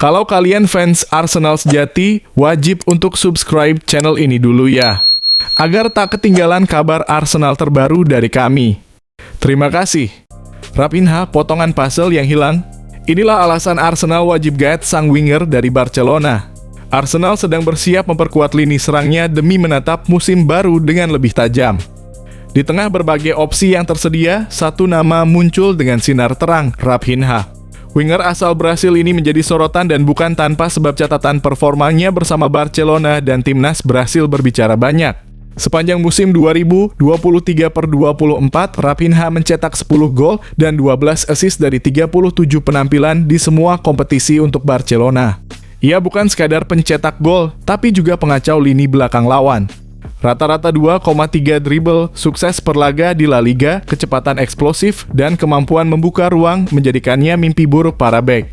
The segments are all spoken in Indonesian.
Kalau kalian fans Arsenal sejati, wajib untuk subscribe channel ini dulu ya, agar tak ketinggalan kabar Arsenal terbaru dari kami. Terima kasih. Raphinha, potongan puzzle yang hilang. Inilah alasan Arsenal wajib guide sang winger dari Barcelona. Arsenal sedang bersiap memperkuat lini serangnya demi menatap musim baru dengan lebih tajam. Di tengah berbagai opsi yang tersedia, satu nama muncul dengan sinar terang, Raphinha. Winger asal Brasil ini menjadi sorotan dan bukan tanpa sebab catatan performanya bersama Barcelona dan timnas Brasil berbicara banyak. Sepanjang musim 2023/24, Raphinha mencetak 10 gol dan 12 assist dari 37 penampilan di semua kompetisi untuk Barcelona. Ia bukan sekadar pencetak gol, tapi juga pengacau lini belakang lawan. Rata-rata 2,3 dribble, sukses per laga di La Liga, kecepatan eksplosif, dan kemampuan membuka ruang menjadikannya mimpi buruk para bek.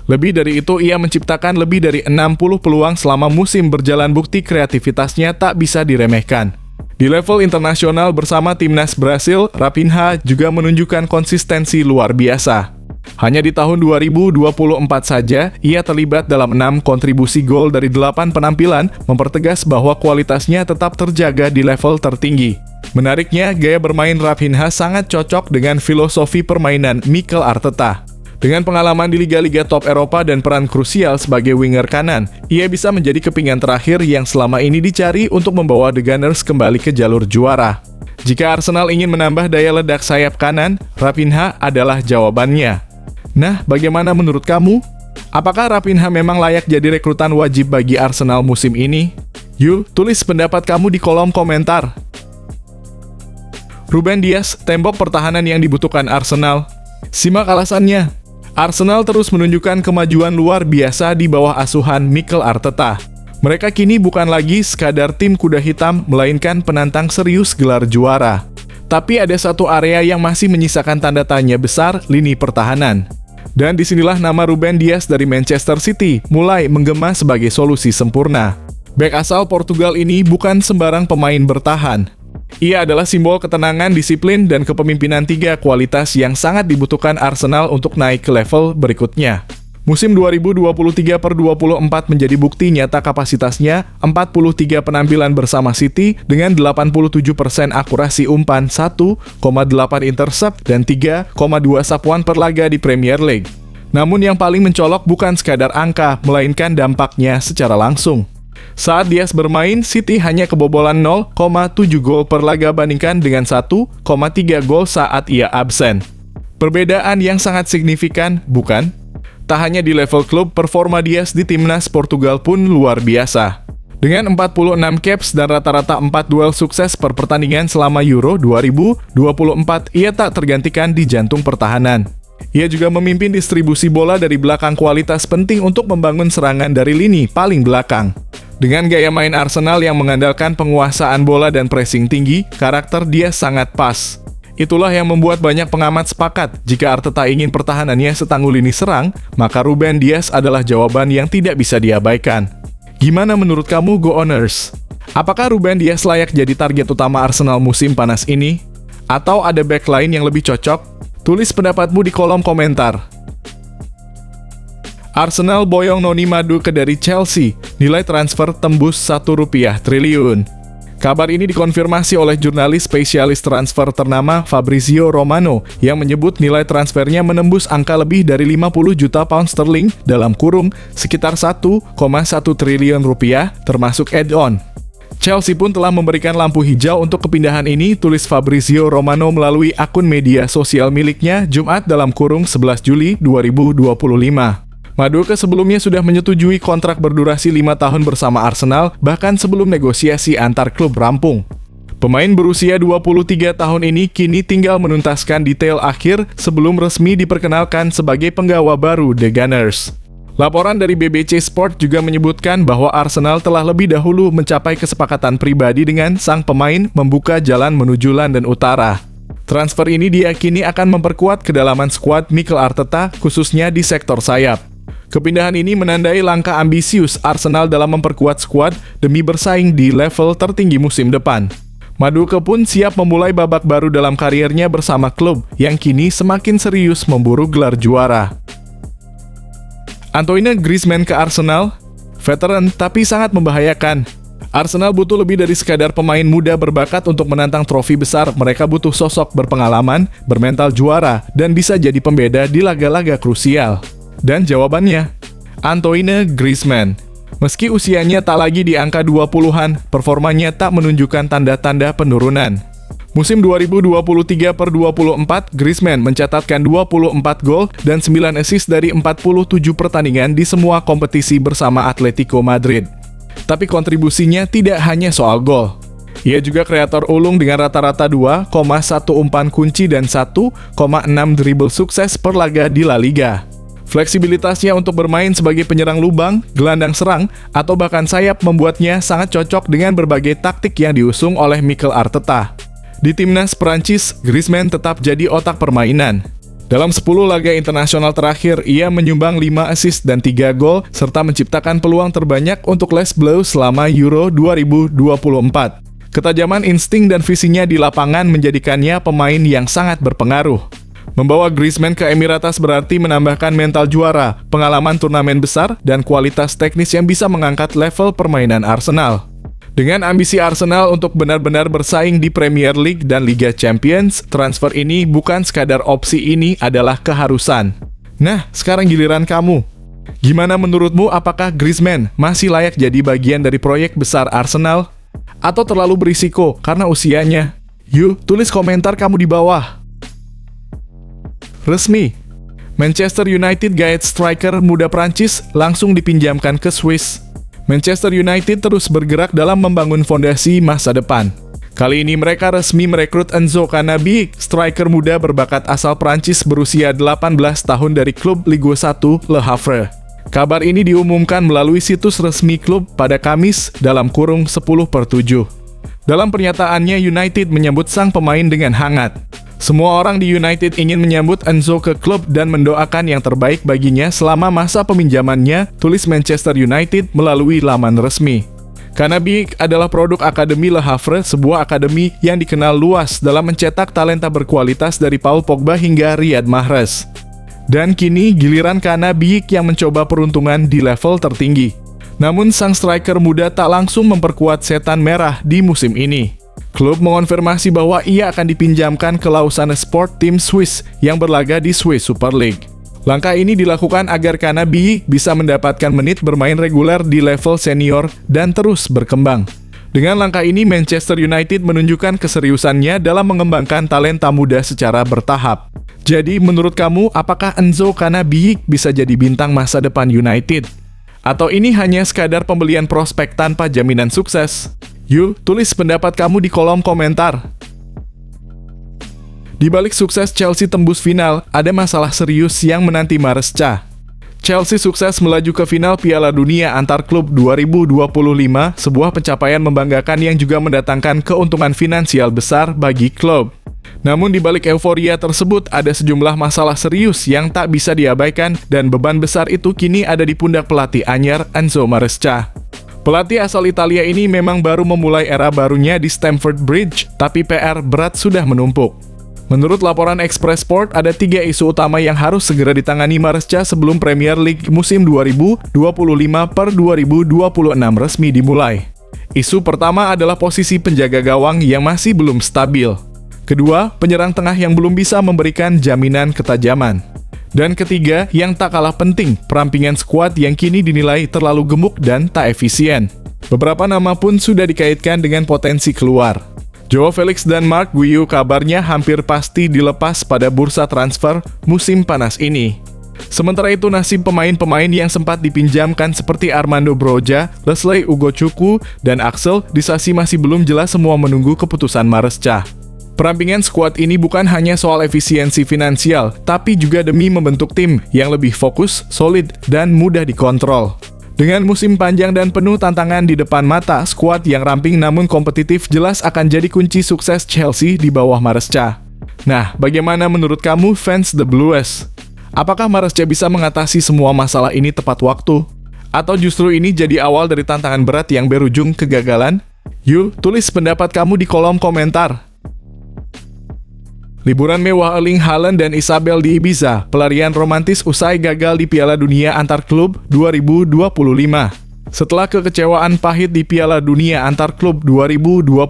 Lebih dari itu, ia menciptakan lebih dari 60 peluang selama musim berjalan, bukti kreativitasnya tak bisa diremehkan. Di level internasional bersama timnas Brasil, Raphinha juga menunjukkan konsistensi luar biasa. Hanya di tahun 2024 saja, ia terlibat dalam 6 kontribusi gol dari 8 penampilan, mempertegas bahwa kualitasnya tetap terjaga di level tertinggi. Menariknya, gaya bermain Raphinha sangat cocok dengan filosofi permainan Mikel Arteta. Dengan pengalaman di liga-liga top Eropa dan peran krusial sebagai winger kanan, ia bisa menjadi kepingan terakhir yang selama ini dicari untuk membawa The Gunners kembali ke jalur juara. Jika Arsenal ingin menambah daya ledak sayap kanan, Raphinha adalah jawabannya. Nah, bagaimana menurut kamu? Apakah Raphinha memang layak jadi rekrutan wajib bagi Arsenal musim ini? Yuk, tulis pendapat kamu di kolom komentar. Ruben Dias, tembok pertahanan yang dibutuhkan Arsenal. Simak alasannya. Arsenal terus menunjukkan kemajuan luar biasa di bawah asuhan Mikel Arteta. Mereka kini bukan lagi sekadar tim kuda hitam, melainkan penantang serius gelar juara. Tapi ada satu area yang masih menyisakan tanda tanya besar, lini pertahanan. Dan disinilah nama Ruben Dias dari Manchester City mulai menggema sebagai solusi sempurna. Bek asal Portugal ini bukan sembarang pemain bertahan. Ia adalah simbol ketenangan, disiplin, dan kepemimpinan, 3 kualitas yang sangat dibutuhkan Arsenal untuk naik ke level berikutnya. Musim 2023/24 menjadi bukti nyata kapasitasnya, 43 penampilan bersama City dengan 87% akurasi umpan, 1,8 intercept, dan 3,2 sapuan per laga di Premier League. Namun yang paling mencolok bukan sekadar angka, melainkan dampaknya secara langsung. Saat Dias bermain, City hanya kebobolan 0,7 gol per laga bandingkan dengan 1,3 gol saat ia absen. Perbedaan yang sangat signifikan, bukan? Tak hanya di level klub, performa Dias di timnas Portugal pun luar biasa. Dengan 46 caps dan rata-rata 4 duel sukses per pertandingan selama Euro 2024, ia tak tergantikan di jantung pertahanan. Ia juga memimpin distribusi bola dari belakang, kualitas penting untuk membangun serangan dari lini paling belakang. Dengan gaya main Arsenal yang mengandalkan penguasaan bola dan pressing tinggi, karakter Dias sangat pas. Itulah yang membuat banyak pengamat sepakat, jika Arteta ingin pertahanannya setangguh lini serang, maka Ruben Dias adalah jawaban yang tidak bisa diabaikan. Gimana menurut kamu, Go Owners? Apakah Ruben Dias layak jadi target utama Arsenal musim panas ini? Atau ada back lain yang lebih cocok? Tulis pendapatmu di kolom komentar. Arsenal boyong Noni Madueke dari Chelsea, nilai transfer tembus Rp1 triliun. Kabar ini dikonfirmasi oleh jurnalis spesialis transfer ternama Fabrizio Romano yang menyebut nilai transfernya menembus angka lebih dari 50 juta pound sterling dalam kurung sekitar 1,1 triliun rupiah termasuk add-on. Chelsea pun telah memberikan lampu hijau untuk kepindahan ini, tulis Fabrizio Romano melalui akun media sosial miliknya Jumat dalam kurung 11 Juli 2025. Madueke sebelumnya sudah menyetujui kontrak berdurasi 5 tahun bersama Arsenal, bahkan sebelum negosiasi antar klub rampung. Pemain berusia 23 tahun ini kini tinggal menuntaskan detail akhir sebelum resmi diperkenalkan sebagai penggawa baru The Gunners. Laporan dari BBC Sport juga menyebutkan bahwa Arsenal telah lebih dahulu mencapai kesepakatan pribadi dengan sang pemain membuka jalan menuju London Utara. Transfer ini diyakini akan memperkuat kedalaman skuad Mikel Arteta, khususnya di sektor sayap. Kepindahan ini menandai langkah ambisius Arsenal dalam memperkuat skuad demi bersaing di level tertinggi musim depan. Madueke pun siap memulai babak baru dalam kariernya bersama klub yang kini semakin serius memburu gelar juara. Antoine Griezmann ke Arsenal? Veteran tapi sangat membahayakan. Arsenal butuh lebih dari sekadar pemain muda berbakat untuk menantang trofi besar. Mereka butuh sosok berpengalaman, bermental juara, dan bisa jadi pembeda di laga-laga krusial. Dan jawabannya, Antoine Griezmann. Meski usianya tak lagi di angka 20-an, performanya tak menunjukkan tanda-tanda penurunan. Musim 2023/24, Griezmann mencatatkan 24 gol dan 9 assist dari 47 pertandingan di semua kompetisi bersama Atletico Madrid. Tapi kontribusinya tidak hanya soal gol. Ia juga kreator ulung dengan rata-rata 2,1 umpan kunci dan 1,6 dribble sukses per laga di La Liga. Fleksibilitasnya untuk bermain sebagai penyerang lubang, gelandang serang, atau bahkan sayap membuatnya sangat cocok dengan berbagai taktik yang diusung oleh Mikel Arteta. Di timnas Prancis, Griezmann tetap jadi otak permainan. Dalam 10 laga internasional terakhir, ia menyumbang 5 assist dan 3 gol, serta menciptakan peluang terbanyak untuk Les Bleus selama Euro 2024. Ketajaman insting dan visinya di lapangan menjadikannya pemain yang sangat berpengaruh. Membawa Griezmann ke Emirates berarti menambahkan mental juara, pengalaman turnamen besar, dan kualitas teknis yang bisa mengangkat level permainan Arsenal. Dengan ambisi Arsenal untuk benar-benar bersaing di Premier League dan Liga Champions, transfer ini bukan sekadar opsi, ini adalah keharusan. Nah, sekarang giliran kamu. Gimana menurutmu, apakah Griezmann masih layak jadi bagian dari proyek besar Arsenal? Atau terlalu berisiko karena usianya? Yuk, tulis komentar kamu di bawah. Resmi, Manchester United gaet striker muda Prancis langsung dipinjamkan ke Swiss. Manchester United terus bergerak dalam membangun fondasi masa depan. Kali ini mereka resmi merekrut Enzo Canabi, striker muda berbakat asal Prancis berusia 18 tahun dari klub Ligue 1 Le Havre. Kabar ini diumumkan melalui situs resmi klub pada Kamis dalam kurung 10/7. Dalam pernyataannya, United menyambut sang pemain dengan hangat. Semua orang di United ingin menyambut Enzo ke klub dan mendoakan yang terbaik baginya selama masa peminjamannya, tulis Manchester United melalui laman resmi. Canabi adalah produk Akademi Le Havre, sebuah akademi yang dikenal luas dalam mencetak talenta berkualitas dari Paul Pogba hingga Riyad Mahrez. Dan kini giliran Canabi yang mencoba peruntungan di level tertinggi. Namun sang striker muda tak langsung memperkuat setan merah di musim ini. Klub mengonfirmasi bahwa ia akan dipinjamkan ke Lausanne Sport, tim Swiss yang berlaga di Swiss Super League. Langkah ini dilakukan agar Canabi bisa mendapatkan menit bermain reguler di level senior dan terus berkembang. Dengan langkah ini, Manchester United menunjukkan keseriusannya dalam mengembangkan talenta muda secara bertahap. Jadi, menurut kamu, apakah Enzo Canabi bisa jadi bintang masa depan United? Atau ini hanya sekadar pembelian prospek tanpa jaminan sukses? Yuk, tulis pendapat kamu di kolom komentar. Di balik sukses Chelsea tembus final, ada masalah serius yang menanti Maresca. Chelsea sukses melaju ke final Piala Dunia antar klub 2025, sebuah pencapaian membanggakan yang juga mendatangkan keuntungan finansial besar bagi klub. Namun di balik euforia tersebut, ada sejumlah masalah serius yang tak bisa diabaikan, dan beban besar itu kini ada di pundak pelatih anyar Enzo Maresca. Pelatih asal Italia ini memang baru memulai era barunya di Stamford Bridge, tapi PR berat sudah menumpuk. Menurut laporan Express Sport, ada 3 isu utama yang harus segera ditangani Maresca sebelum Premier League musim 2025/2026 resmi dimulai. Isu pertama adalah posisi penjaga gawang yang masih belum stabil. Kedua, penyerang tengah yang belum bisa memberikan jaminan ketajaman. Dan ketiga, yang tak kalah penting, perampingan skuad yang kini dinilai terlalu gemuk dan tak efisien. Beberapa nama pun sudah dikaitkan dengan potensi keluar. Joao Felix dan Marc Guiu kabarnya hampir pasti dilepas pada bursa transfer musim panas ini. Sementara itu, nasib pemain-pemain yang sempat dipinjamkan seperti Armando Broja, Leslie Ugochukwu, dan Axel Disasi masih belum jelas, semua menunggu keputusan Maresca. Perampingan skuad ini bukan hanya soal efisiensi finansial, tapi juga demi membentuk tim yang lebih fokus, solid, dan mudah dikontrol. Dengan musim panjang dan penuh tantangan di depan mata, skuad yang ramping namun kompetitif jelas akan jadi kunci sukses Chelsea di bawah Maresca. Nah, bagaimana menurut kamu fans The Blues? Apakah Maresca bisa mengatasi semua masalah ini tepat waktu? Atau justru ini jadi awal dari tantangan berat yang berujung kegagalan? Yuk, tulis pendapat kamu di kolom komentar. Liburan mewah Erling Haaland dan Isabel di Ibiza, pelarian romantis usai gagal di Piala Dunia Antar Klub 2025. Setelah kekecewaan pahit di Piala Dunia Antar Klub 2025,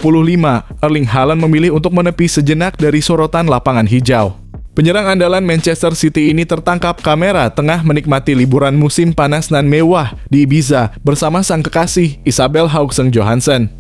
Erling Haaland memilih untuk menepi sejenak dari sorotan lapangan hijau. Penyerang andalan Manchester City ini tertangkap kamera tengah menikmati liburan musim panas dan mewah di Ibiza bersama sang kekasih Isabel Haukseng Johansson.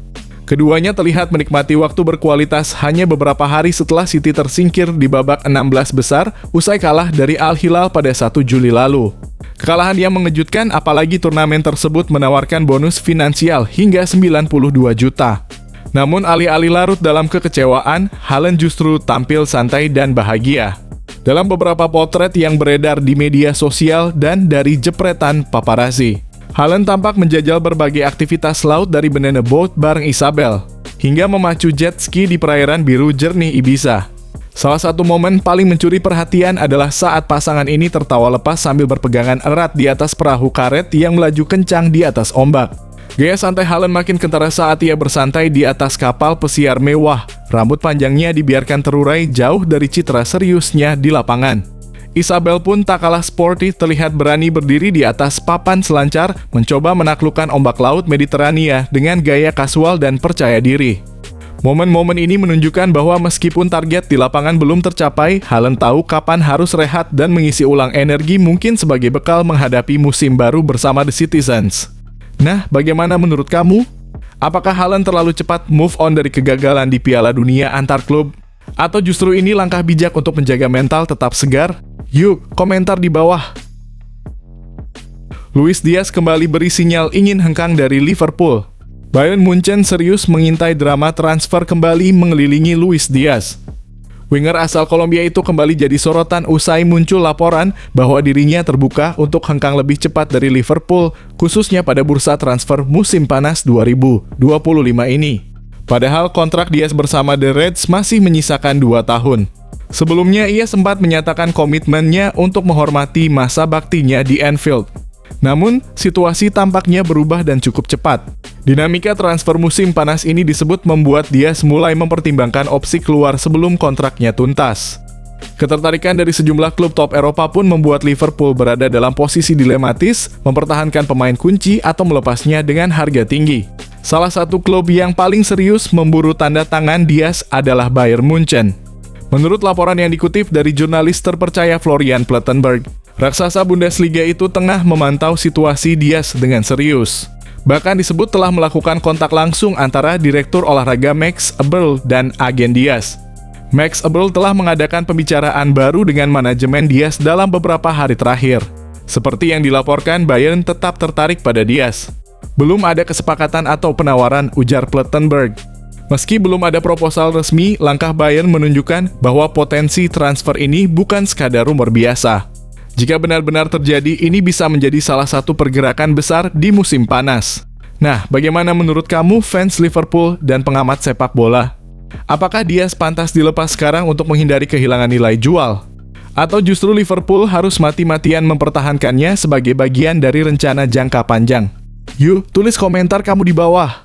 Keduanya terlihat menikmati waktu berkualitas hanya beberapa hari setelah City tersingkir di babak 16 besar usai kalah dari Al Hilal pada 1 Juli lalu. Kekalahan yang mengejutkan apalagi turnamen tersebut menawarkan bonus finansial hingga 92 juta. Namun alih-alih larut dalam kekecewaan, Haaland justru tampil santai dan bahagia. Dalam beberapa potret yang beredar di media sosial dan dari jepretan paparazzi, Haaland tampak menjajal berbagai aktivitas laut dari Banana Boat bareng Isabel, hingga memacu jet ski di perairan biru jernih Ibiza. Salah satu momen paling mencuri perhatian adalah saat pasangan ini tertawa lepas sambil berpegangan erat di atas perahu karet yang melaju kencang di atas ombak. Gaya santai Haaland makin kentara saat ia bersantai di atas kapal pesiar mewah. Rambut panjangnya dibiarkan terurai jauh dari citra seriusnya di lapangan. Isabel pun tak kalah sporty, terlihat berani berdiri di atas papan selancar, mencoba menaklukkan ombak laut Mediterania dengan gaya kasual dan percaya diri. Momen-momen ini menunjukkan bahwa meskipun target di lapangan belum tercapai, Haaland tahu kapan harus rehat dan mengisi ulang energi mungkin sebagai bekal menghadapi musim baru bersama The Citizens. Nah, bagaimana menurut kamu? Apakah Haaland terlalu cepat move on dari kegagalan di Piala Dunia Antar Klub? Atau justru ini langkah bijak untuk menjaga mental tetap segar? Yuk, komentar di bawah. Luis Diaz kembali beri sinyal ingin hengkang dari Liverpool. Bayern Munchen serius mengintai drama transfer kembali mengelilingi Luis Diaz. Winger asal Kolombia itu kembali jadi sorotan usai muncul laporan bahwa dirinya terbuka untuk hengkang lebih cepat dari Liverpool, khususnya pada bursa transfer musim panas 2025 ini. Padahal kontrak Diaz bersama The Reds masih menyisakan 2 tahun. Sebelumnya ia sempat menyatakan komitmennya untuk menghormati masa baktinya di Anfield. Namun, situasi tampaknya berubah dan cukup cepat. Dinamika transfer musim panas ini disebut membuat Diaz mulai mempertimbangkan opsi keluar sebelum kontraknya tuntas. Ketertarikan dari sejumlah klub top Eropa pun membuat Liverpool berada dalam posisi dilematis, mempertahankan pemain kunci atau melepasnya dengan harga tinggi. Salah satu klub yang paling serius memburu tanda tangan Diaz adalah Bayern Munchen. Menurut laporan yang dikutip dari jurnalis terpercaya Florian Plettenberg, raksasa Bundesliga itu tengah memantau situasi Diaz dengan serius. Bahkan disebut telah melakukan kontak langsung antara Direktur Olahraga Max Eberl dan agen Diaz. Max Eberl telah mengadakan pembicaraan baru dengan manajemen Diaz dalam beberapa hari terakhir. Seperti yang dilaporkan, Bayern tetap tertarik pada Diaz. Belum ada kesepakatan atau penawaran, ujar Plettenberg. Meski belum ada proposal resmi, langkah Bayern menunjukkan bahwa potensi transfer ini bukan sekadar rumor biasa. Jika benar-benar terjadi, ini bisa menjadi salah satu pergerakan besar di musim panas. Nah, bagaimana menurut kamu fans Liverpool dan pengamat sepak bola? Apakah Diaz pantas dilepas sekarang untuk menghindari kehilangan nilai jual? Atau justru Liverpool harus mati-matian mempertahankannya sebagai bagian dari rencana jangka panjang? Yuk, tulis komentar kamu di bawah.